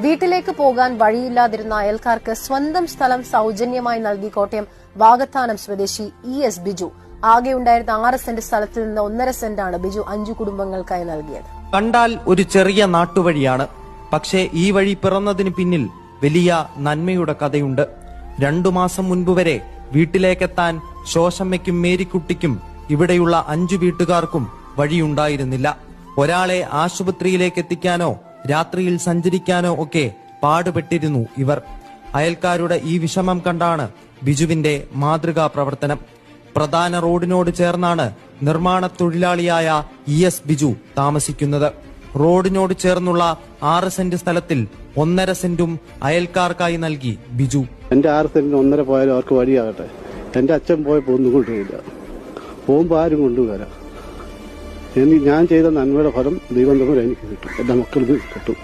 വീട്ടിലേക്ക് പോകാൻ വഴിയില്ലാതിരുന്ന അയൽക്കാർക്ക് സ്വന്തം സ്ഥലം സൌജന്യമായി നൽകി കോട്ടയം വാകത്താനം സ്വദേശി ES ബിജു. ആകെയുണ്ടായിരുന്ന 6 സെന്റ് സ്ഥലത്തിൽ നിന്ന് 1.5 സെന്റാണ് ബിജു 5 കുടുംബങ്ങൾക്കായി നൽകിയത്. കണ്ടാൽ ഒരു ചെറിയ നാട്ടുവഴിയാണ്. പക്ഷേ ഈ വഴി പിറന്നതിന് പിന്നിൽ വലിയ നന്മയുടെ കഥയുണ്ട്. 2 മാസം മുൻപ് വരെ വീട്ടിലേക്കെത്താൻ ശോശമ്മയ്ക്കും മേരിക്കുട്ടിക്കും ഇവിടെയുള്ള 5 വീട്ടുകാർക്കും വഴിയുണ്ടായിരുന്നില്ല. ഒരാളെ ആശുപത്രിയിലേക്ക് എത്തിക്കാനോ രാത്രിയിൽ സഞ്ചരിക്കാനോ ഒക്കെ പാടുപെട്ടിരുന്നു ഇവർ. അയൽക്കാരുടെ ഈ വിഷമം കണ്ടാണ് ബിജുവിന്റെ മാതൃകാ പ്രവർത്തനം. പ്രധാന റോഡിനോട് ചേർന്നാണ് നിർമ്മാണ തൊഴിലാളിയായ ES ബിജു താമസിക്കുന്നത്. റോഡിനോട് ചേർന്നുള്ള 6 സെന്റ് സ്ഥലത്തിൽ 1.5 സെന്റും അയൽക്കാർക്കായി നൽകി ബിജു. എന്റെ 6 സെന്റിന് 1.5 പോയാലും അവർക്ക് വഴിയാകട്ടെ. എന്റെ അച്ഛൻ പോയപ്പോ ഒന്നും കൊണ്ടുപോയില്ല, പോകുമ്പോ ആരും കൊണ്ടുവരാം. ഞാൻ ചെയ്ത നന്മയുടെ ഫലം ദൈവം തമ്മിൽ എനിക്ക് കിട്ടും, എന്റെ മക്കൾക്ക് കിട്ടും.